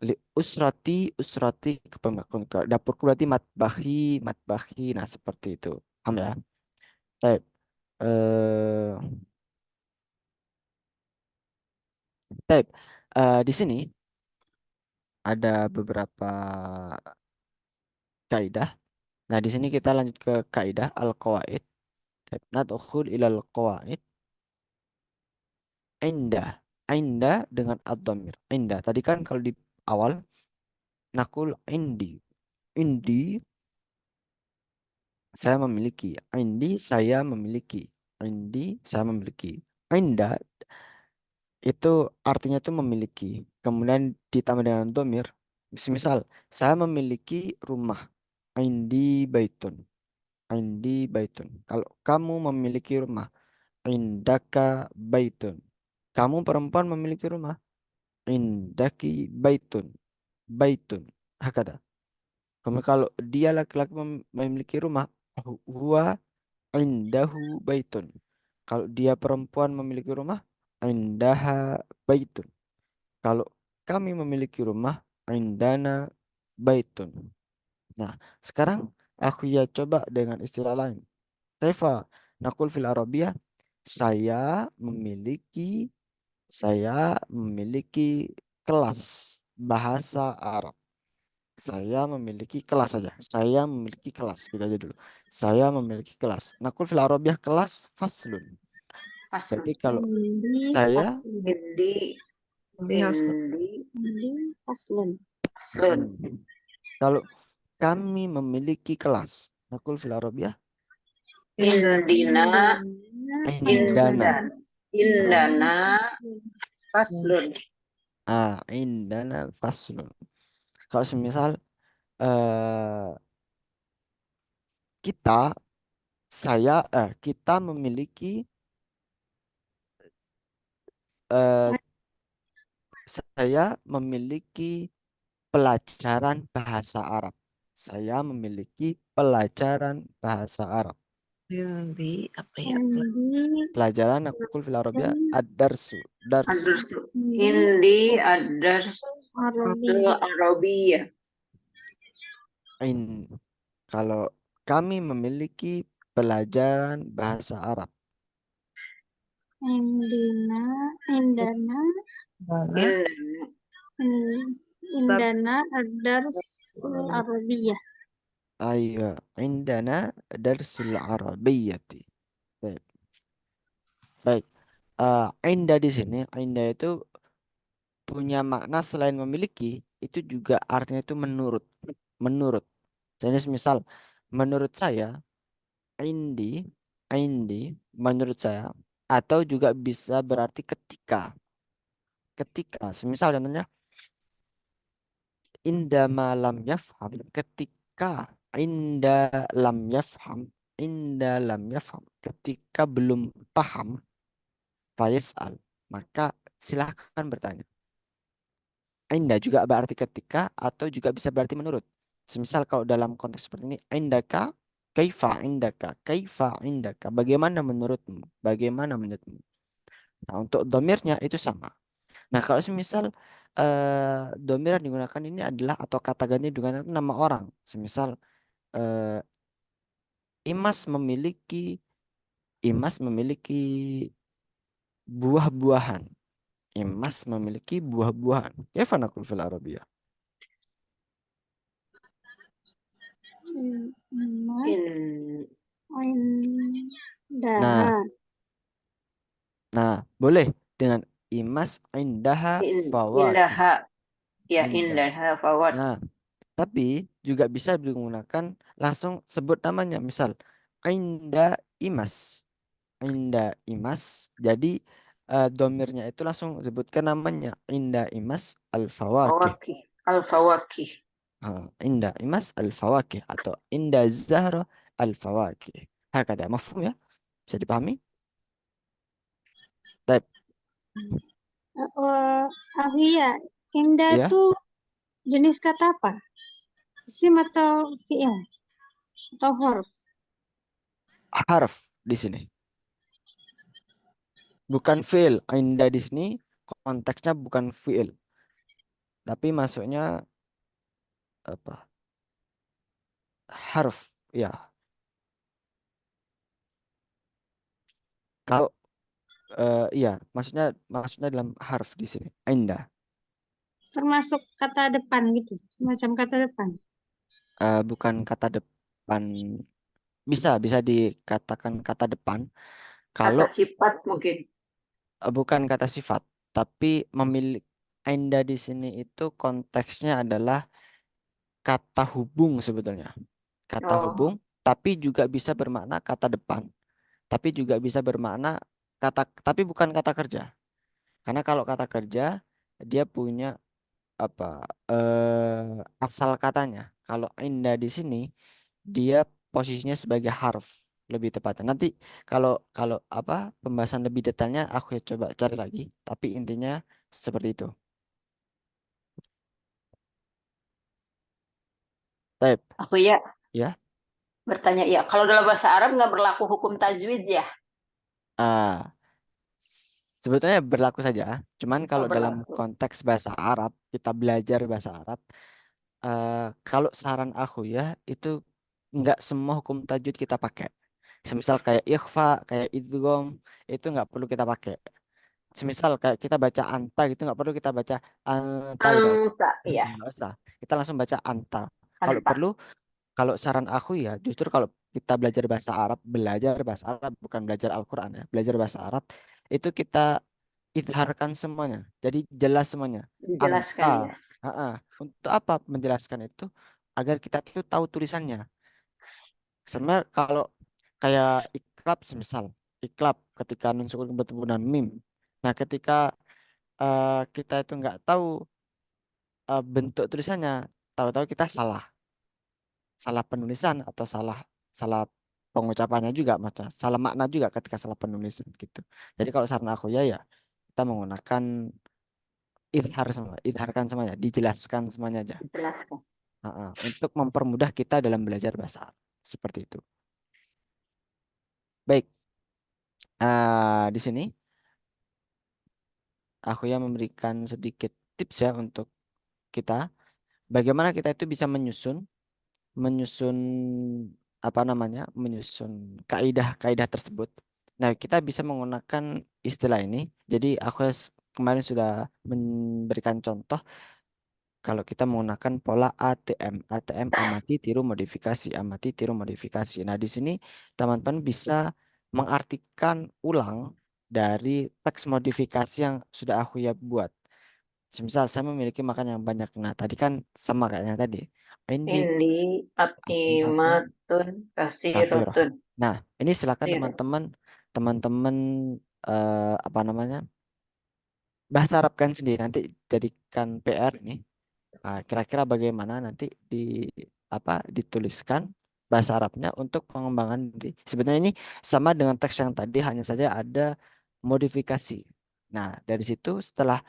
Li usrati, usrati kepemilikan. Dapurku berarti matbahi, matbahi. Nah, seperti itu. Paham ya? Baik. Eh, baik. Di sini ada beberapa kaidah. Nah, di sini kita lanjut ke kaidah al-qawaid. Baik, nadkhul ilal qawaid indah. Indah dengan ad-dhamir. Indah. Tadi kan kalau di awal nakul indi. Indi saya memiliki. Indi saya memiliki. Indi saya memiliki. Indah itu artinya itu memiliki. Kemudian ditambah dengan domir. Misal, saya memiliki rumah. Indi baitun. Indi baitun. Kalau kamu memiliki rumah. Indaka baitun. Kamu perempuan memiliki rumah. Indaki baitun. Baitun. Hakata. Kemudian kalau dia laki-laki memiliki rumah. Huwa indahu baitun. Kalau dia perempuan memiliki rumah. Indaha baitun. Kalau kami memiliki rumah. Indana baitun. Nah, sekarang aku ya coba dengan istilah lain. Kaifa nakul fil Arabiyah. Saya memiliki Saya memiliki kelas bahasa Arab. Saya memiliki kelas saja. Saya memiliki kelas. Kita aja dulu. Saya memiliki kelas. Nakul fil Arabiyah kelas faslun. Faslun. Berarti kalau Indi saya faslun. Indi, indi, Indi faslun. faslun. kalau kami memiliki kelas. Nakul fil Arabiyah Indina, indana. indana, faslun. Indana faslun. Kalau semisal eh kita kita memiliki eh, saya memiliki pelajaran bahasa Arab. Saya memiliki pelajaran bahasa Arab. Di apa ya? Indi Pelajaran aku fil Arabia ad-darsu. Darsu. Adursu. Indi, adarsu, Arabi. Arabiyah. In. Kalau kami memiliki pelajaran bahasa Arab. Indina, Indana, Mana? Indana Ad-Dars Arabiyah. Ayo, indana darsul arabiyyati. Baik. Baik. Inda di sini, inda itu punya makna selain memiliki, itu juga artinya itu menurut. Menurut. Jadi misal, menurut saya, indi, indi, menurut saya, atau juga bisa berarti ketika. Ketika, semisal contohnya, inda malam yafham, ketika, inda lam yafham, inda lam yafham, ketika belum paham, fayas'al, maka silahkan bertanya. Inda juga berarti ketika atau juga bisa berarti menurut. Semisal kalau dalam konteks seperti ini, kaifa indaka, bagaimana menurutmu, bagaimana menurutmu. Nah, untuk domirnya itu sama. Nah, kalau semisal domir yang digunakan ini adalah atau kata ganti digunakan nama orang. Semisal eh, Imas memiliki buah-buahan. Imas memiliki buah-buahan. Kaifa naqul fil Arabiyah? Mas In, Indaha. Nah, nah, boleh dengan imas indaha fawakih. Indaha. Ya, Indah. indaha fawat. Nah, tapi juga bisa digunakan langsung sebut namanya. Misal, inda imas. Inda imas. Jadi domirnya itu langsung sebutkan namanya. Inda imas al-fawakih. Fawakih. Al-fawakih. Inda imas al-fawakih. Atau inda zahra al-fawakih. Hakada, mafhum ya? Bisa dipahami? Baik. Ahliya, indah Ya, tuh jenis kata apa? Isim atau fi'il? Atau huruf? harf di sini. Bukan fi'il. Inda di sini konteksnya bukan fi'il. Tapi masuknya apa? Harf. Ya. Kalau iya, maksudnya dalam harf di sini. Inda. Termasuk kata depan gitu, semacam kata depan. Bukan kata depan. Bisa dikatakan kata depan. Kata Kalau sifat mungkin. bukan kata sifat, tapi memiliki Inda di sini itu konteksnya adalah kata hubung sebetulnya. Kata Oh, hubung, tapi juga bisa bermakna kata depan, tapi juga bisa bermakna tapi bukan kata kerja. Karena kalau kata kerja dia punya apa asal katanya. Kalau indah di sini dia posisinya sebagai harf lebih tepatnya. Nanti kalau kalau apa pembahasan lebih detailnya aku coba cari lagi, tapi intinya seperti itu. Baik, aku ya ya. bertanya ya. Kalau dalam bahasa Arab nggak berlaku hukum tajwid ya? Ah, sebetulnya berlaku saja. Cuman Oh, kalau dalam berlaku. konteks bahasa Arab, kita belajar bahasa Arab, kalau saran aku ya itu nggak semua hukum tajwid kita pakai. Semisal kayak ikhfa, kayak idgham, itu nggak perlu kita pakai. Semisal kayak kita baca anta gitu nggak perlu kita baca anta gitu. Anta, ya. Nggak usah. Kita langsung baca anta. Kalau Anta. perlu, kalau saran aku ya justru kalau kita belajar bahasa Arab bukan belajar Al-Quran ya, belajar bahasa Arab itu kita idharkan semuanya. Jadi jelas semuanya. Anta. Dijelaskan ya. Ha-ha. Untuk apa menjelaskan itu? Agar kita tuh tahu tulisannya. Sebenarnya kalau kayak iklab semisal iklab ketika nun sukun bertemu dengan mim. Nah, ketika kita itu nggak tahu bentuk tulisannya, tahu-tahu kita salah, salah penulisan atau salah salah pengucapannya juga, maksudnya salah makna juga ketika salah penulisan gitu. Jadi kalau saran aku ya kita menggunakan idharkan semuanya, dijelaskan semuanya aja. Dijelaskan. Untuk mempermudah kita dalam belajar bahasa Arab. Seperti itu. Baik, di sini aku yang memberikan sedikit tips ya untuk kita, bagaimana kita itu bisa menyusun menyusun apa namanya, menyusun kaidah-kaidah tersebut. Nah, kita bisa menggunakan istilah ini. Jadi aku kemarin sudah memberikan contoh kalau kita menggunakan pola ATM, amati tiru modifikasi. Nah, di sini teman-teman bisa mengartikan ulang dari teks modifikasi yang sudah aku ya buat. Misal saya memiliki makan yang banyak. Nah, tadi kan sama kayak yang tadi. Ini Ini atimatun atimatun kafirah. kasirotun. Nah, ini silakan Kasirah. teman-teman apa namanya? Bahasa Arabkan sendiri nanti jadikan PR ini. Kira-kira bagaimana nanti di apa dituliskan bahasa Arabnya untuk pengembangan diri. Sebenarnya ini sama dengan teks yang tadi, hanya saja ada modifikasi. Nah, dari situ setelah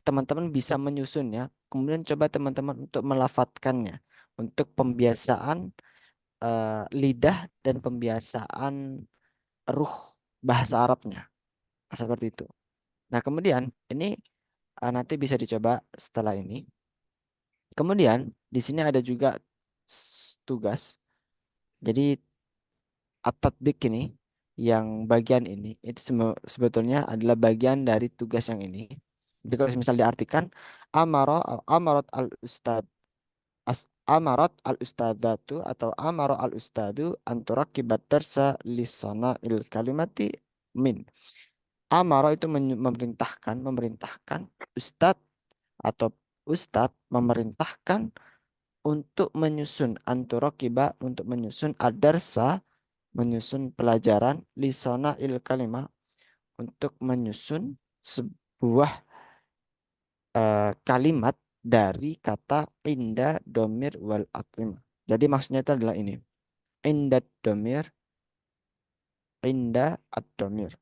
teman-teman bisa menyusunnya, kemudian coba teman-teman untuk melafatkannya, untuk pembiasaan lidah dan pembiasaan ruh bahasa Arabnya. Nah, seperti itu. Nah, kemudian ini nanti bisa dicoba setelah ini. Kemudian di sini ada juga tugas. Jadi at-tatbik ini yang bagian ini itu sebetulnya adalah bagian dari tugas yang ini. Jadi kalau misal diartikan amarat al ustad Amarat al-ustadzatu atau amara al-ustadu anturakibat darsa lisana il kalimati min. Amara itu memerintahkan ustadz atau ustadz memerintahkan untuk menyusun anturakiba, untuk menyusun adarsa, menyusun pelajaran lisana il kalimah, untuk menyusun sebuah kalimat dari kata inda, domir, wal atlimah. Jadi maksudnya itu adalah ini. Inda domir, inda ad-domir.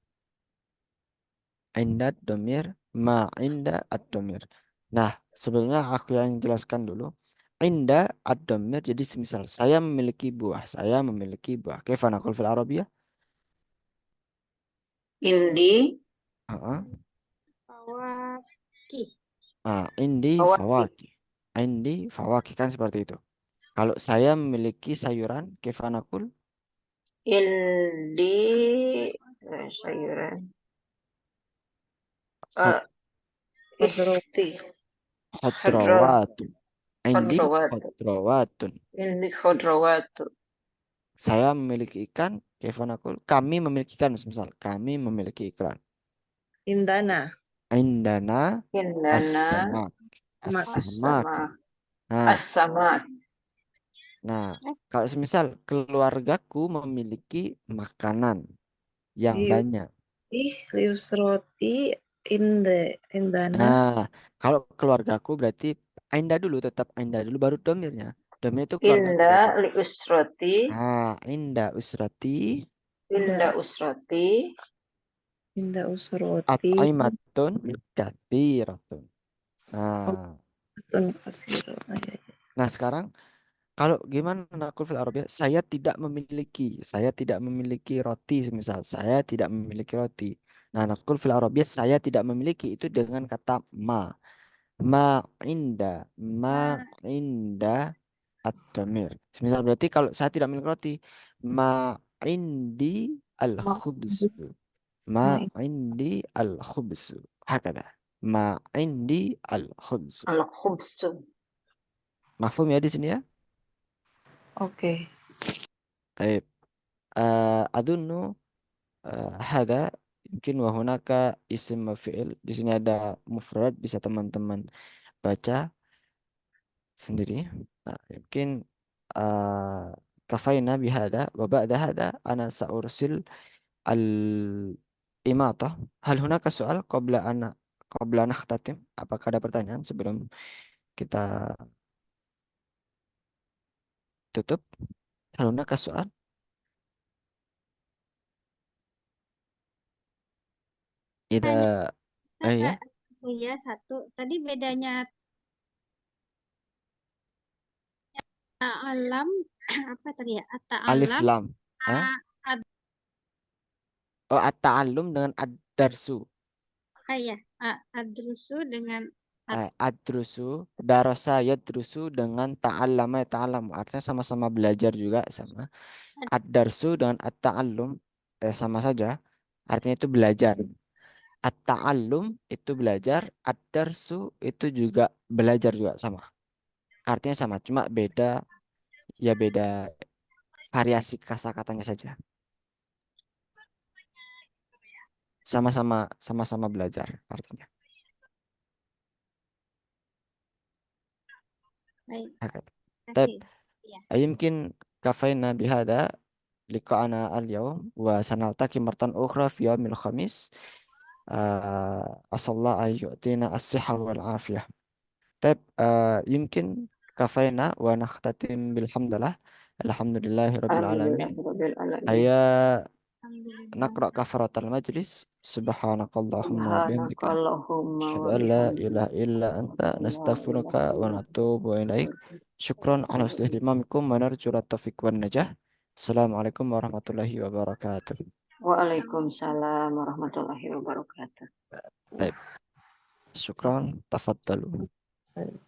Inda domir, ma inda ad-domir. Nah, sebelumnya aku yang jelaskan dulu. Inda ad-domir, jadi semisal saya memiliki buah. Saya memiliki buah. Kaifa naqul fil Arabiyah? Indi, Heeh. Fawaki. Indi fawaki. fawaki. Indi fawaki kan seperti itu. Kalau saya memiliki sayuran, kaifa naqul? Indi, sayuran. Khod, Khudro. Isti, khadro, Khodrawatun. Indi khadrawatu. khodrawatun. Indi khadrawatu. Saya memiliki ikan, kaifa naqul? Kami memiliki ikan, misal kami memiliki ikan. Indana. Indana Indana, as-samak. As-samak. as-sama, Nah, as-sama. nah, kalau semisal keluargaku memiliki makanan yang Liu. banyak. Liusroti. Indana. Nah, kalau keluargaku berarti Ainda dulu, tetap Ainda dulu baru domirnya. Domir itu keluargaku Inda berarti. li usroti, Nah, Inda usrati inda Inda. usroti, Inda usroti. at'imatun kathiratun. Nah, Tun kasiro. nah sekarang kalau gimana nakul fil Arabia? Saya tidak memiliki roti, semisal saya tidak memiliki roti. Nah, nakul fil Arabia saya tidak memiliki itu dengan kata ma inda, ma inda at-tamir. Semisal berarti kalau saya tidak memiliki roti, ma indi al-khubz. Ma Ma- indi al-khubz. Hakada. Ma indi al-khubz. al-khubsu. Mafhum ya di sini ya? Oke. Baik. Adunnu hada mungkin wa hunaka isim maf'il. Di sini ada mufrad, bisa teman-teman baca sendiri. Nah, mungkin kafaina bihada wa ba'da hada ana sa'ursil al imatah. Hal hunaka soal qabla nakhtatim? Apakah ada pertanyaan sebelum kita tutup? Hal hunaka soal? Ida ya. Oh iya, satu. Tadi bedanya ta'alam, apa tadi ya? Alif Ta'alam, lam. Hah? Oh, at-ta'allum dengan ad-darsu. ya, adrusu dengan Adrusu, darasa yadrusu dengan ta'allama ta'allamu. Artinya sama-sama belajar juga sama. Ad-darsu dengan at-ta'allum sama saja. Artinya itu belajar. At-ta'allum itu belajar, ad-darsu itu juga belajar juga sama. Artinya sama, cuma beda ya beda variasi kosakatanya saja. Sama-sama belajar artinya. baik. Hakata. Taib. Kasih. Ya. يمكن كفينا بهذا لقاءنا اليوم وسنلتقي مرة أخرى في يوم الخميس أسأل الله أن يؤتينا الصحة والعافية. طيب يمكن كفينا ونختتم بالحمد لله. الحمد لله رب Alhamdulillah, العالمين. rabbil alamin. هيا Alhamdulillah. نقرأ كفارة المجلس. سبحانك اللهم وبحمدك Subhanakallahumma أشهد wa أن لا bihamdik. إله إلا أنت La نستغفرك ilaha illa ونتوب إليك. شكرا على حسن اهتمامكم ونرجو التوفيق والنجاح. السلام عليكم ورحمة الله وبركاته. Waalaikumsalam warahmatullahi wabarakatuh. طيب شكرا تفضلوا. Saya-